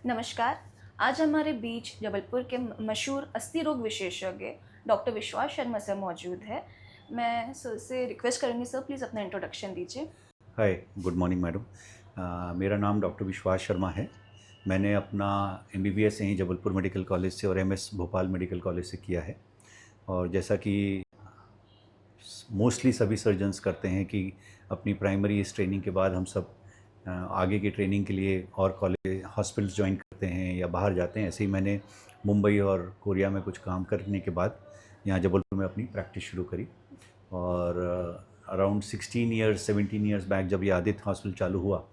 नमस्कार। आज हमारे बीच जबलपुर के मशहूर अस्थि रोग विशेषज्ञ डॉक्टर विश्वास शर्मा सर मौजूद है। मैं सर से रिक्वेस्ट करूँगी, सर प्लीज़ अपना इंट्रोडक्शन दीजिए। हाय, गुड मॉर्निंग मैडम। मेरा नाम डॉक्टर विश्वास शर्मा है। मैंने अपना एमबीबीएस यहीं जबलपुर मेडिकल कॉलेज से और एमएस भोपाल मेडिकल कॉलेज से किया है। और जैसा कि मोस्टली सभी सर्जन्स करते हैं कि अपनी प्राइमरी इस ट्रेनिंग के बाद हम सब आगे की ट्रेनिंग के लिए और कॉलेज हॉस्पिटल्स ज्वाइन करते हैं या बाहर जाते हैं। ऐसे ही मैंने मुंबई और कोरिया में कुछ काम करने के बाद यहाँ जबलपुर में अपनी प्रैक्टिस शुरू करी। और अराउंड 16 ईयर्स 17 ईयर्स बैक जब ये आदित्य हॉस्पिटल चालू हुआ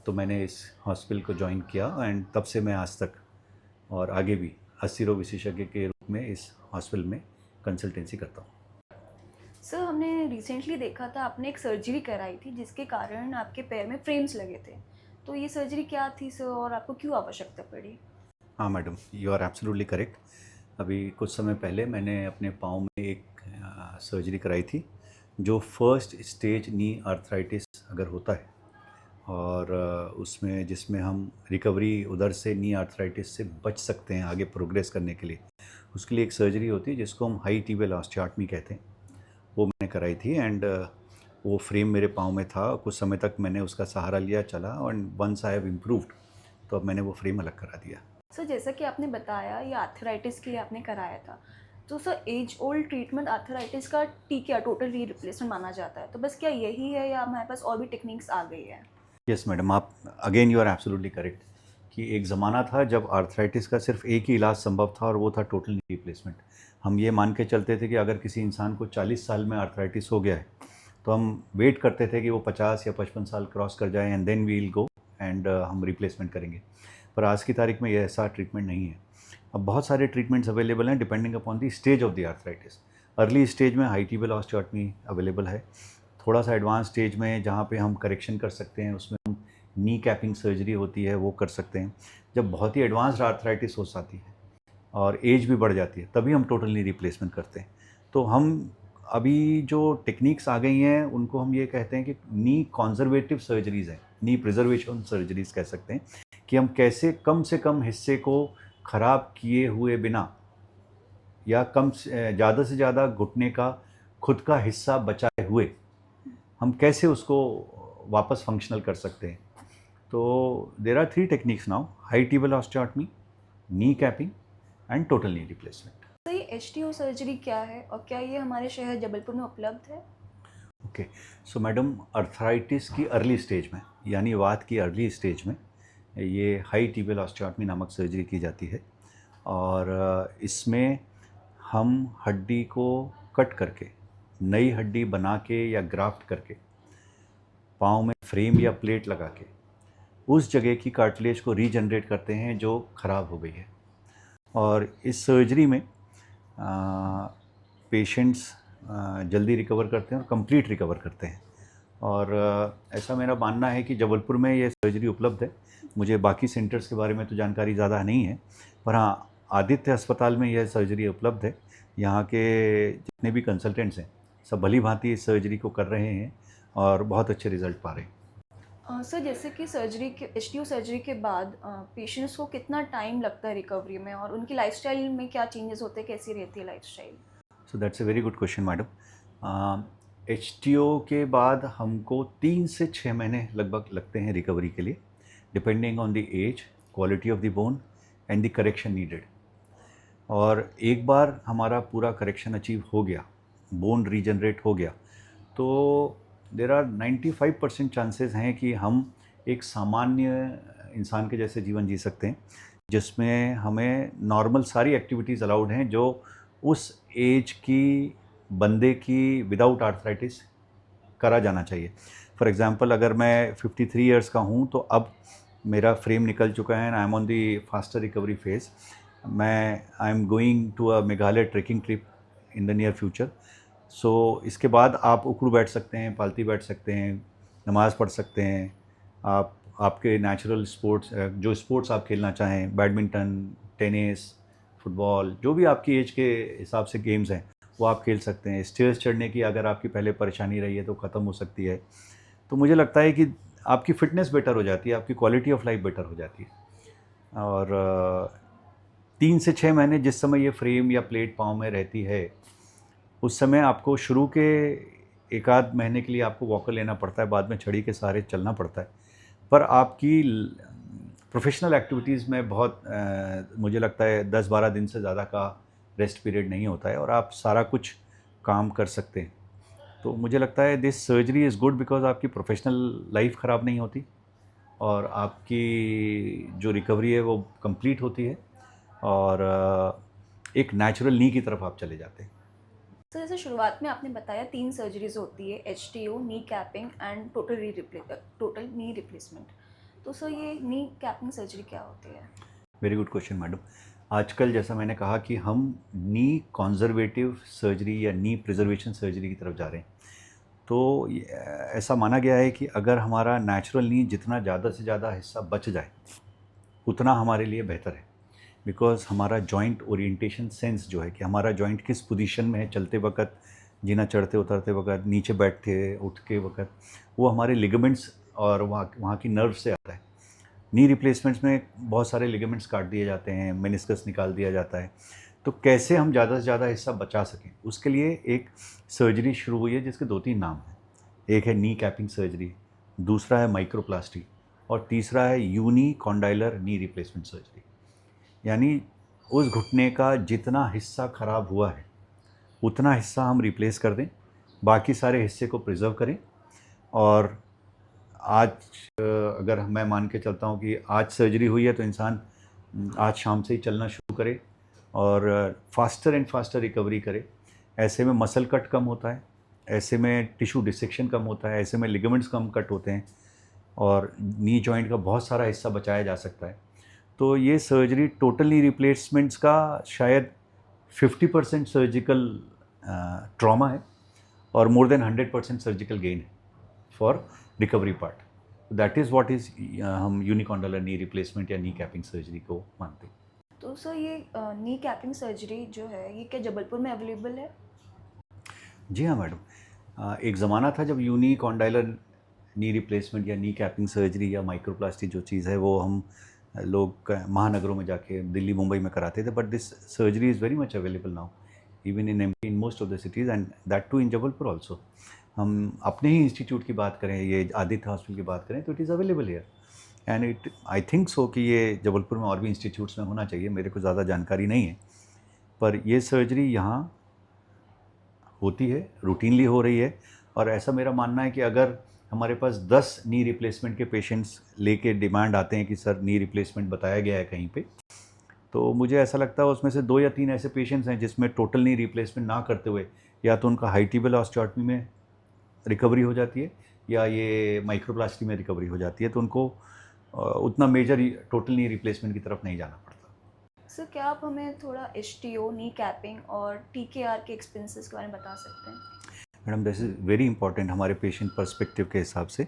तो मैंने इस हॉस्पिटल को ज्वाइन किया एंड तब से मैं आज तक और आगे भी अस्थि रोग विशेषज्ञ के रूप में इस हॉस्पिटल में कंसल्टेंसी करता हूँ। सर, हमने रिसेंटली देखा था आपने एक सर्जरी कराई थी जिसके कारण आपके पैर में फ्रेम्स लगे थे। तो ये सर्जरी क्या थी सर, और आपको क्यों आवश्यकता पड़ी? हाँ madam, you are absolutely correct. अभी कुछ समय पहले मैंने अपने पाँव में एक सर्जरी कराई थी जो फर्स्ट स्टेज नी आर्थराइटिस अगर होता है और उसमें जिसमें हम रिकवरी उधर से नी आर्थराइटिस से बच सकते हैं आगे प्रोग्रेस करने के लिए, उसके लिए एक सर्जरी होती है जिसको हम हाई टिबियल ऑस्टियोटमी कहते हैं। वो मैंने कराई थी एंड वो फ्रेम मेरे पाँव में था। कुछ समय तक मैंने उसका सहारा लिया, चला, और वंस आई हैव इम्प्रूव्ड तो अब मैंने वो फ्रेम अलग करा दिया। सर, जैसा कि आपने बताया ये आर्थराइटिस के लिए आपने कराया था, तो sir age old treatment arthritis का टीके टोटल री रिप्लेसमेंट माना जाता है, तो बस क्या यही है या हमारे पास और भी टेक्निक्स आ गई है? यस मैडम, आप again you are absolutely correct कि एक ज़माना था जब आर्थराइटिस का सिर्फ एक ही इलाज संभव था और वो था टोटल नी रिप्लेसमेंट। हम ये मान के चलते थे कि अगर किसी इंसान को 40 साल में आर्थराइटिस हो गया है तो हम वेट करते थे कि वो 50 या 55 साल क्रॉस कर जाए and then we will go and हम रिप्लेसमेंट करेंगे। पर आज की तारीख में ये ऐसा ट्रीटमेंट नहीं है। अब बहुत सारे ट्रीटमेंट्स अवेलेबल हैं depending upon the stage of the arthritis. Early stage में हाई टिबियल ऑस्टियोटमी अवेलेबल है। थोड़ा सा एडवांस स्टेज में जहाँ पे हम करेक्शन कर सकते हैं उसमें हम नी कैपिंग सर्जरी होती है वो कर सकते हैं। जब बहुत ही एडवांस्ड आर्थराइटिस हो जाती है और एज भी बढ़ जाती है तभी हम टोटल नी रिप्लेसमेंट करते हैं। तो हम अभी जो टेक्निक्स आ गई हैं उनको हम ये कहते हैं कि नी कॉन्जर्वेटिव सर्जरीज़ हैं, नी प्रिजर्वेशन सर्जरीज़ कह सकते हैं कि हम कैसे कम से कम हिस्से को ख़राब किए हुए बिना या कम ज़्यादा से ज़्यादा घुटने का खुद का हिस्सा बचाए हुए हम कैसे उसको वापस फंक्शनल कर सकते हैं। तो there are 3 techniques now: high tibial osteotomy, knee capping and total knee replacement. तो ये एचटीओ सर्जरी क्या है और क्या ये हमारे शहर जबलपुर में उपलब्ध है? ओके, सो मैडम, अर्थराइटिस की अर्ली स्टेज में यानी वात की अर्ली स्टेज में ये हाई टिबियल ऑस्टियोटमी नामक सर्जरी की जाती है। और इसमें हम हड्डी को कट करके नई हड्डी बना के या ग्राफ्ट करके पाँव में फ्रेम या प्लेट लगा के उस जगह की कार्टिलेज को रीजनरेट करते हैं जो ख़राब हो गई है। और इस सर्जरी में पेशेंट्स जल्दी रिकवर करते हैं और कंप्लीट रिकवर करते हैं। और ऐसा मेरा मानना है कि जबलपुर में ये सर्जरी उपलब्ध है। मुझे बाकी सेंटर्स के बारे में तो जानकारी ज़्यादा नहीं है, पर हाँ, आदित्य अस्पताल में यह सर्जरी उपलब्ध है। यहाँ के जितने भी कंसल्टेंट्स हैं सब भली भांति इस सर्जरी को कर रहे हैं और बहुत अच्छे रिजल्ट पा रहे हैं। सर, जैसे कि सर्जरी के एचटीओ सर्जरी के बाद पेशेंट्स को कितना टाइम लगता है रिकवरी में, और उनकी लाइफस्टाइल में क्या चेंजेस होते हैं, कैसी रहती है lifestyle? So that's a very good question madam. HTO के बाद हमको 3 से 6 महीने लगभग लगते हैं रिकवरी के लिए, depending on the age, quality of the bone and the correction needed. और एक बार हमारा पूरा करेक्शन अचीव हो गया, बोन रीजनरेट हो गया, तो देर आर 95% चांसेस हैं कि हम एक सामान्य इंसान के जैसे जीवन जी सकते हैं जिसमें हमें नॉर्मल सारी एक्टिविटीज़ अलाउड हैं जो उस एज की बंदे की विदाउट आर्थराइटिस करा जाना चाहिए। फॉर एग्ज़ाम्पल, अगर मैं 53 ईयर्स का हूँ तो अब मेरा फ्रेम निकल चुका है and I am on the faster recovery phase. I am going to a Meghalaya trekking trip in the near future. So इसके बाद आप उखड़ू बैठ सकते हैं, पालती बैठ सकते हैं, नमाज़ पढ़ सकते हैं। आप आपके नेचुरल स्पोर्ट्स जो स्पोर्ट्स आप खेलना चाहें, बैडमिंटन, टेनिस, फुटबॉल, जो भी आपकी एज के हिसाब से गेम्स हैं वो आप खेल सकते हैं। स्टेयर्स चढ़ने की अगर आपकी पहले परेशानी रही है तो ख़त्म हो सकती है। तो मुझे लगता है कि आपकी फ़िटनेस बेटर हो जाती है, आपकी क्वालिटी ऑफ लाइफ बेटर हो जाती है। और 3 से 6 महीने जिस समय ये फ्रेम या प्लेट पाँव में रहती है, उस समय आपको शुरू के 1 आध महीने के लिए आपको वॉकर लेना पड़ता है, बाद में छड़ी के सहारे चलना पड़ता है। पर आपकी प्रोफेशनल एक्टिविटीज़ में बहुत मुझे लगता है 10-12 दिन से ज़्यादा का रेस्ट पीरियड नहीं होता है और आप सारा कुछ काम कर सकते हैं। तो मुझे लगता है this surgery is good because आपकी प्रोफेशनल लाइफ ख़राब नहीं होती और आपकी जो रिकवरी है वो कंप्लीट होती है और एक नेचुरल नी की तरफ आप चले जाते हैं। तो जैसे शुरुआत में आपने बताया 3 सर्जरीज होती है, HTO, knee capping and total knee replacement. तो सर ये नी कैपिंग सर्जरी क्या होती है? Very good question madam. आजकल जैसा मैंने कहा कि हम नी कॉन्जर्वेटिव सर्जरी या नी प्रिजर्वेशन सर्जरी की तरफ जा रहे हैं। तो ऐसा माना गया है कि अगर हमारा नेचुरल नी जितना ज़्यादा से ज़्यादा हिस्सा बच जाए उतना हमारे लिए बेहतर है। बिकॉज़ हमारा जॉइंट ओरिएंटेशन सेंस जो है कि हमारा जॉइंट किस पोजीशन में है चलते वक्त, जीना चढ़ते उतरते वक्त, नीचे बैठते उठ के वक्त, वो हमारे लिगामेंट्स और वहाँ की नर्व से आता है। नी रिप्लेसमेंट्स में बहुत सारे लिगामेंट्स काट दिए जाते हैं, मेनिस्कस निकाल दिया जाता है। तो कैसे हम ज़्यादा से ज़्यादा हिस्सा बचा सकें, उसके लिए एक सर्जरी शुरू हुई है जिसके 2-3 नाम हैं। एक है नी कैपिंग सर्जरी, दूसरा है माइक्रोप्लास्टी और तीसरा है unicondylar knee replacement surgery. यानी उस घुटने का जितना हिस्सा ख़राब हुआ है उतना हिस्सा हम रिप्लेस कर दें, बाकी सारे हिस्से को प्रिजर्व करें। और आज अगर मैं मान के चलता हूँ कि आज सर्जरी हुई है तो इंसान आज शाम से ही चलना शुरू करे और फास्टर एंड फास्टर रिकवरी करे। ऐसे में मसल कट कम होता है, ऐसे में टिश्यू डिसेक्शन कम होता है, ऐसे में लिगामेंट्स कम कट होते हैं और नी जॉइंट का बहुत सारा हिस्सा बचाया जा सकता है। तो ये सर्जरी टोटल नी रिप्लेसमेंट्स का शायद 50% सर्जिकल ट्रॉमा है और मोर देन 100% सर्जिकल गेन है for recovery part. That is what is हम यूनिकॉन्डलर नी रिप्लेसमेंट या नी कैपिंग सर्जरी को मानते हैं। तो सर ये नी कैपिंग सर्जरी जो है ये क्या जबलपुर में अवेलेबल है? जी हाँ मैडम। एक ज़माना था जब यूनिकॉन्डाइलर नी रिप्लेसमेंट या नी कैपिंग सर्जरी या माइक्रोप्लास्टी जो चीज़ है वो हम लोग महानगरों में जाके दिल्ली मुंबई में कराते थे। But this surgery is very much available now even in most of the cities and that too in Jabalpur also. हम अपने ही इंस्टीट्यूट की बात करें, ये आदित्य हॉस्पिटल की बात करें, तो it is available here and it I think so कि ये जबलपुर में और भी इंस्टीट्यूट्स में होना चाहिए। मेरे को ज़्यादा जानकारी नहीं है पर ये सर्जरी यहाँ होती है, रूटीनली हो रही है। और ऐसा मेरा मानना है कि अगर हमारे पास 10 नी रिप्लेसमेंट के पेशेंट्स लेके डिमांड आते हैं कि सर नी रिप्लेसमेंट बताया गया है कहीं पे, तो मुझे ऐसा लगता है उसमें से 2 या 3 ऐसे पेशेंट्स हैं जिसमें टोटल नी रिप्लेसमेंट ना करते हुए या तो उनका हाइटिबल ऑस्टियोटमी में रिकवरी हो जाती है या ये माइक्रोप्लास्टी में रिकवरी हो जाती है, तो उनको उतना मेजर टोटल नी रिप्लेसमेंट की तरफ नहीं जाना पड़ता। सर क्या आप हमें थोड़ा HTO, नी कैपिंग और TKR के एक्सपेंसेस के बारे में बता सकते हैं? Madam this is very important हमारे पेशेंट पर्सपेक्टिव के हिसाब से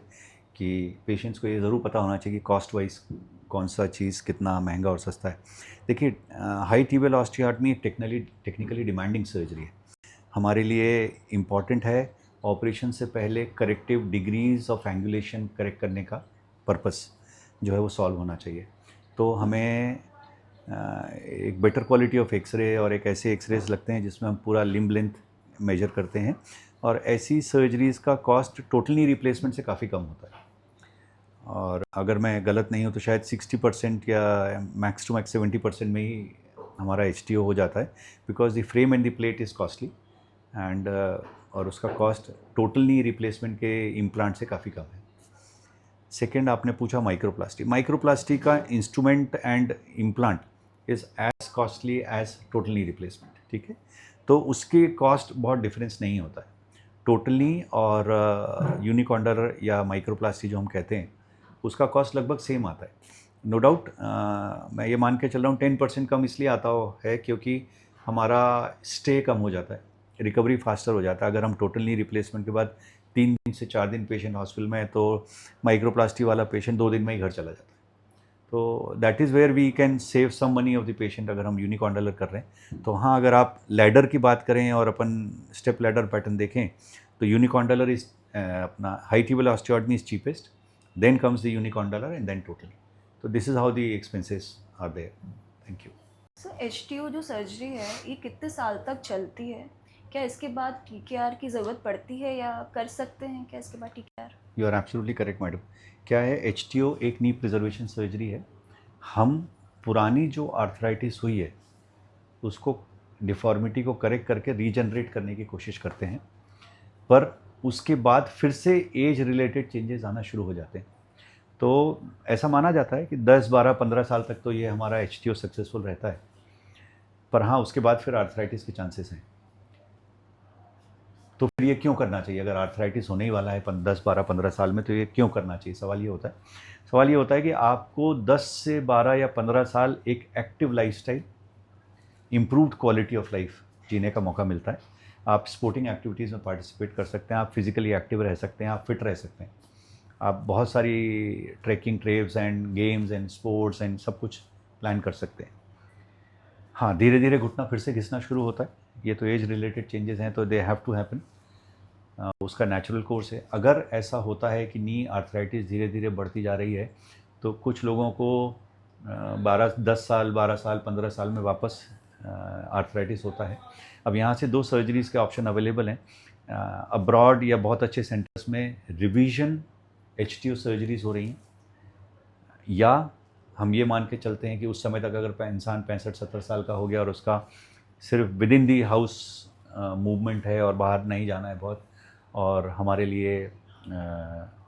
कि पेशेंट्स को ये ज़रूर पता होना चाहिए कि कॉस्ट वाइज कौन सा चीज़ कितना महंगा और सस्ता है। देखिए high tibial osteotomy technically demanding surgery है। हमारे लिए इम्पॉर्टेंट है ऑपरेशन से पहले corrective degrees of angulation correct करने का पर्पस जो है वो सॉल्व होना चाहिए। तो हमें एक बेटर क्वालिटी ऑफ एक्सरे और एक ऐसे एक्सरेज लगते हैं जिसमें हम पूरा लिम्ब लेंथ मेजर करते हैं और ऐसी सर्जरीज़ का कॉस्ट टोटल नी रिप्लेसमेंट से काफ़ी कम होता है। और अगर मैं गलत नहीं हूँ तो शायद 60% या मैक्स टू मैक्स 70% में ही हमारा HTO हो जाता है because the frame and the plate is costly and और उसका कॉस्ट टोटल नी रिप्लेसमेंट के इम्प्लांट से काफ़ी कम है। सेकेंड आपने पूछा माइक्रोप्लास्टी का instrument and implant is as costly as total knee replacement, ठीक है। तो उसके कॉस्ट बहुत डिफरेंस नहीं होता है। टोटल नी और यूनिकॉन्डलर या माइक्रोप्लास्टी जो हम कहते हैं उसका कॉस्ट लगभग सेम आता है। नो डाउट मैं ये मान के चल रहा हूँ 10% कम इसलिए आता है क्योंकि हमारा स्टे कम हो जाता है, रिकवरी फास्टर हो जाता है। अगर हम टोटल नी रिप्लेसमेंट के बाद 3 दिन से 4 दिन पेशेंट हॉस्पिटल में है तो माइक्रोप्लास्टी वाला पेशेंट 2 दिन में ही घर चला जाता है। तो that is where we can save some money of the patient अगर हम यूनिकॉन्डलर कर रहे हैं। तो हाँ, अगर आप लैडर की बात करें और अपन स्टेप लैडर पैटर्न देखें तो यूनिकॉन्डलर इज अपना high tibial osteotomy is cheapest, then comes the unicondylar and then total. तो this is how the expenses are there. Thank you. Sir HTO जो सर्जरी है ये कितने साल तक चलती है? क्या इसके बाद TKR की ज़रूरत पड़ती है या कर सकते हैं क्या इसके बाद TKR? You are absolutely correct madam. क्या है, HTO एक नी प्रिजर्वेशन सर्जरी है। हम पुरानी जो आर्थराइटिस हुई है उसको, डिफॉर्मिटी को करेक्ट करके रीजनरेट करने की कोशिश करते हैं, पर उसके बाद फिर से एज रिलेटेड चेंजेस आना शुरू हो जाते हैं। तो ऐसा माना जाता है कि 10, 12, 15 साल तक तो ये हमारा HTO सक्सेसफुल रहता है, पर हाँ उसके बाद फिर आर्थराइटिस के चांसेस हैं। तो फिर ये क्यों करना चाहिए? अगर आर्थराइटिस होने ही वाला है 10, 12, 15 साल में, तो ये क्यों करना चाहिए? सवाल ये होता है कि आपको 10 से 12 या 15 साल एक active lifestyle, improved quality of life जीने का मौका मिलता है। आप स्पोर्टिंग एक्टिविटीज़ में पार्टिसिपेट कर सकते हैं, आप फिजिकली एक्टिव रह सकते हैं, आप फिट रह सकते हैं, आप बहुत सारी trekking travels and games and sports and सब कुछ प्लान कर सकते हैं। हाँ, धीरे धीरे घुटना फिर से घिसना शुरू होता है, ये तो एज रिलेटेड चेंजेस हैं, तो दे हैव टू हैपन, उसका नेचुरल कोर्स है। अगर ऐसा होता है कि नी आर्थराइटिस धीरे धीरे बढ़ती जा रही है, तो कुछ लोगों को 10 साल, 12 साल, 15 साल में वापस आर्थराइटिस होता है। अब यहाँ से 2 सर्जरीज़ के ऑप्शन अवेलेबल हैं। अब्रॉड या बहुत अच्छे सेंटर्स में रिवीजन HTO सर्जरीज़ हो रही हैं, या हम ये मान के चलते हैं कि उस समय तक अगर इंसान 65-70 साल का हो गया और उसका सिर्फ with in the house movement है और बाहर नहीं जाना है बहुत, और हमारे लिए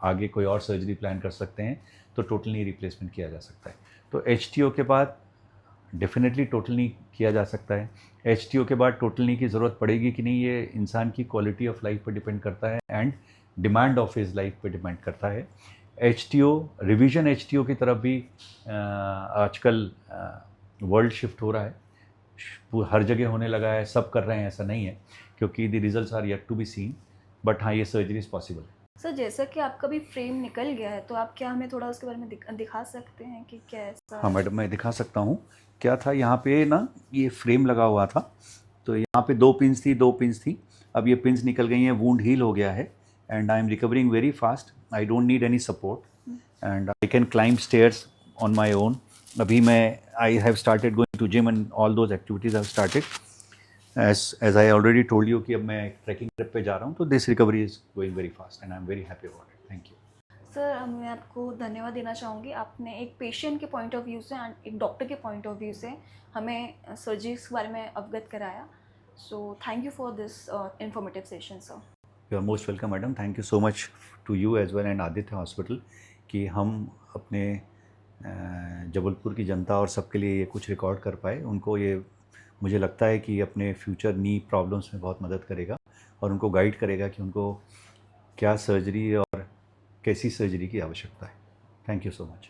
आगे कोई और सर्जरी प्लान कर सकते हैं, तो टोटल नी रिप्लेसमेंट किया जा सकता है। तो HTO के बाद डेफिनेटली टोटल नी किया जा सकता है। HTO के बाद टोटल नी की ज़रूरत पड़ेगी कि नहीं, ये इंसान की क्वालिटी ऑफ लाइफ पर डिपेंड करता है and demand of his life पे डिपेंड करता है। HTO, रिवीजन HTO की तरफ भी आजकल वर्ल्ड शिफ्ट हो रहा है, हर जगह होने लगा है, सब कर रहे हैं, ऐसा नहीं है, क्योंकि the results are yet to be seen, but हाँ ये सर्जरी इज़ पॉसिबल है। सर जैसा कि आपका भी फ्रेम निकल गया है, तो आप क्या हमें थोड़ा उसके बारे में दिखा सकते हैं कि कैसा? हाँ मैडम, मैं दिखा सकता हूँ। क्या था, यहाँ पे ना ये फ्रेम लगा हुआ था, तो यहाँ पे 2 पिन्स थी, अब ये पिन्स निकल गई हैं, वूंड हील हो गया है, and I am recovering very fast. I don't need any support and I can climb stairs on my own. अभी मैं I have started going to gym and all those activities have started. As I already told you कि अब मैं trekking trip पे जा रहा हूँ, तो this recovery is going very fast and I am very happy about it. Thank you. Sir मैं आपको धन्यवाद देना चाहूँगी, आपने एक पेशेंट के पॉइंट ऑफ व्यू से एंड एक डॉक्टर के पॉइंट ऑफ व्यू से हमें सर्जरीज के बारे में अवगत कराया। So thank you for this informative session sir. You are most welcome madam, thank you so much to you as well and Aditya hospital कि हम अपने जबलपुर की जनता और सबके लिए ये कुछ रिकॉर्ड कर पाए। उनको ये, मुझे लगता है कि अपने फ्यूचर नी प्रॉब्लम्स में बहुत मदद करेगा और उनको गाइड करेगा कि उनको क्या सर्जरी और कैसी सर्जरी की आवश्यकता है। Thank you so much.